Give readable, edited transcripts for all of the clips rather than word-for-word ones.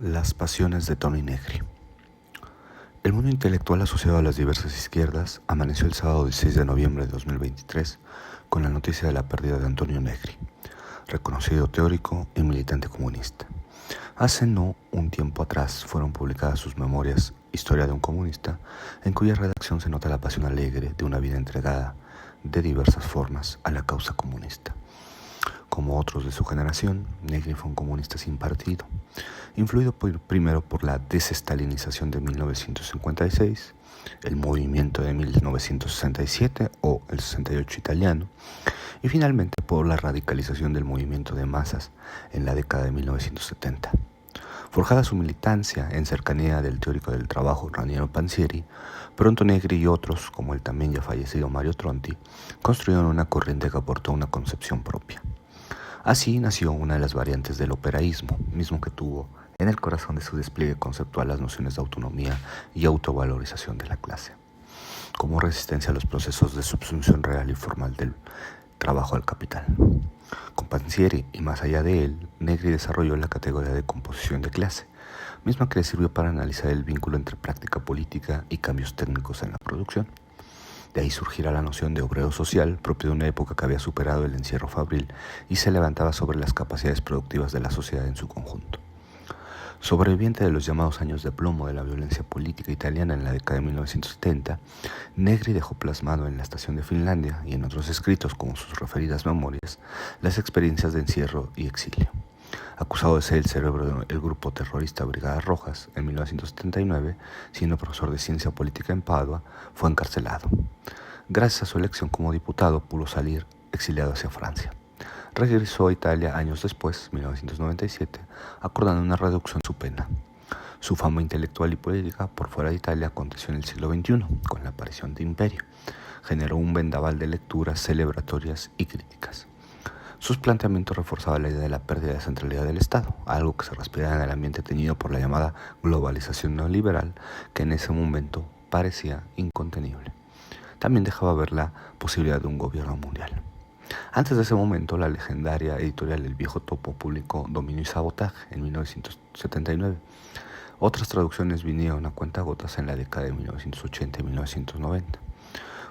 Las pasiones de Toni Negri. El mundo intelectual asociado a las diversas izquierdas amaneció el sábado 16 de noviembre de 2023 con la noticia de la pérdida de Antonio Negri, reconocido teórico y militante comunista. Hace no un tiempo atrás fueron publicadas sus memorias Historia de un comunista, en cuya redacción se nota la pasión alegre de una vida entregada de diversas formas a la causa comunista. Como otros de su generación, Negri fue un comunista sin partido, influido primero por la desestalinización de 1956, el movimiento de 1967 o el 68 italiano, y finalmente por la radicalización del movimiento de masas en la década de 1970. Forjada su militancia en cercanía del teórico del trabajo Raniero Pansieri, pronto Negri y otros, como el también ya fallecido Mario Tronti, construyeron una corriente que aportó una concepción propia. Así nació una de las variantes del operaísmo, mismo que tuvo en el corazón de su despliegue conceptual las nociones de autonomía y autovalorización de la clase, como resistencia a los procesos de subsunción real y formal del trabajo al capital. Con Pansieri y más allá de él, Negri desarrolló la categoría de composición de clase, misma que le sirvió para analizar el vínculo entre práctica política y cambios técnicos en la producción. De ahí surgirá la noción de obrero social, propio de una época que había superado el encierro fabril y se levantaba sobre las capacidades productivas de la sociedad en su conjunto. Sobreviviente de los llamados años de plomo de la violencia política italiana en la década de 1970, Negri dejó plasmado en La Estación de Finlandia y en otros escritos como sus referidas memorias las experiencias de encierro y exilio. Acusado de ser el cerebro del grupo terrorista Brigadas Rojas en 1979, siendo profesor de ciencia política en Padua, fue encarcelado. Gracias a su elección como diputado, pudo salir exiliado hacia Francia. Regresó a Italia años después, 1997, acordando una reducción de su pena. Su fama intelectual y política por fuera de Italia aconteció en el siglo XXI, con la aparición de Imperio. Generó un vendaval de lecturas celebratorias y críticas. Sus planteamientos reforzaban la idea de la pérdida de centralidad del Estado, algo que se respiraba en el ambiente teñido por la llamada globalización neoliberal, que en ese momento parecía incontenible. También dejaba ver la posibilidad de un gobierno mundial. Antes de ese momento, la legendaria editorial El Viejo Topo publicó Dominio y Sabotaje en 1979. Otras traducciones vinieron a cuentagotas en la década de 1980 y 1990.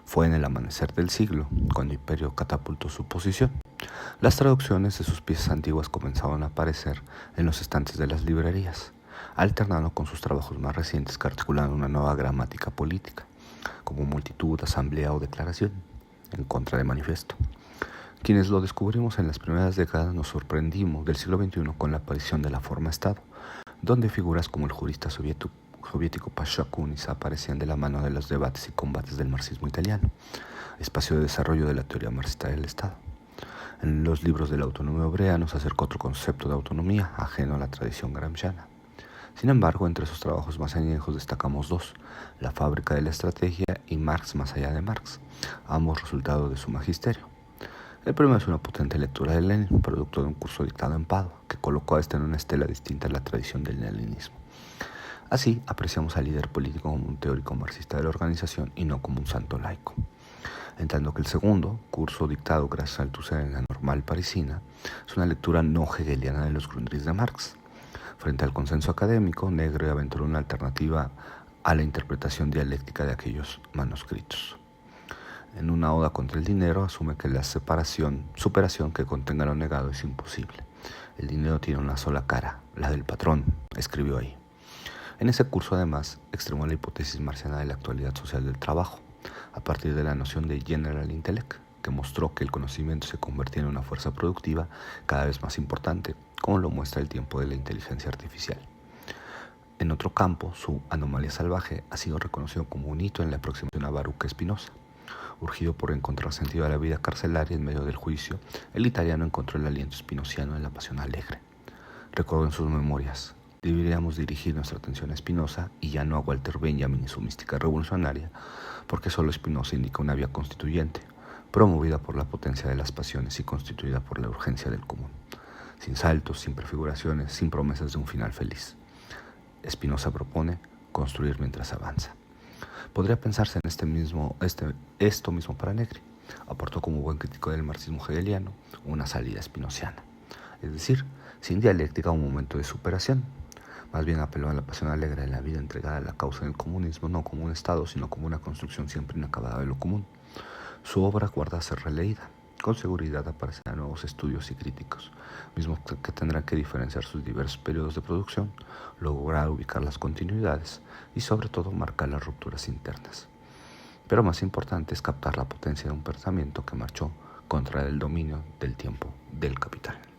Fue en el amanecer del siglo cuando Imperio catapultó su posición. Las traducciones de sus piezas antiguas comenzaban a aparecer en los estantes de las librerías, alternando con sus trabajos más recientes que articulaban una nueva gramática política, como multitud, asamblea o declaración, en contra de manifiesto. Quienes lo descubrimos en las primeras décadas nos sorprendimos del siglo XXI con la aparición de la forma Estado, donde figuras como el jurista soviético Pasha Kunis aparecían de la mano de los debates y combates del marxismo italiano, espacio de desarrollo de la teoría marxista del Estado. En los libros de la autonomía obrera nos acercó otro concepto de autonomía ajeno a la tradición gramsciana. Sin embargo, entre sus trabajos más añejos destacamos dos: La fábrica de la estrategia y Marx más allá de Marx, ambos resultados de su magisterio. El primero es una potente lectura de Lenin, producto de un curso dictado en Padua, que colocó a este en una estela distinta a la tradición del leninismo. Así, apreciamos al líder político como un teórico marxista de la organización y no como un santo laico. En tanto que el segundo, curso dictado gracias al Althusser en la Normal Parisina, es una lectura no hegeliana de los Grundrisse de Marx. Frente al consenso académico, Negri aventuró una alternativa a la interpretación dialéctica de aquellos manuscritos. En una oda contra el dinero, asume que la superación que contenga lo negado es imposible. El dinero tiene una sola cara, la del patrón, escribió ahí. En ese curso, además, extremó la hipótesis marxiana de la actualidad social del trabajo, a partir de la noción de General Intellect, que mostró que el conocimiento se convertía en una fuerza productiva cada vez más importante, como lo muestra el tiempo de la inteligencia artificial. En otro campo, su Anomalía salvaje ha sido reconocido como un hito en la aproximación a Baruch Spinoza. Urgido por encontrar sentido a la vida carcelaria en medio del juicio, el italiano encontró el aliento spinoziano en la pasión alegre. Recordó en sus memorias: deberíamos dirigir nuestra atención a Spinoza y ya no a Walter Benjamin y su mística revolucionaria, porque solo Spinoza indica una vía constituyente, promovida por la potencia de las pasiones y constituida por la urgencia del común, sin saltos, sin prefiguraciones, sin promesas de un final feliz. Spinoza propone construir mientras avanza. Podría pensarse en esto mismo para Negri. Aportó como buen crítico del marxismo hegeliano una salida spinoziana, es decir, sin dialéctica, un momento de superación. Más bien apeló a la pasión alegre de la vida entregada a la causa del comunismo, no como un Estado, sino como una construcción siempre inacabada de lo común. Su obra guarda ser releída. Con seguridad aparecerán nuevos estudios y críticos, mismos que tendrán que diferenciar sus diversos periodos de producción, lograr ubicar las continuidades y sobre todo marcar las rupturas internas. Pero más importante es captar la potencia de un pensamiento que marchó contra el dominio del tiempo del capital.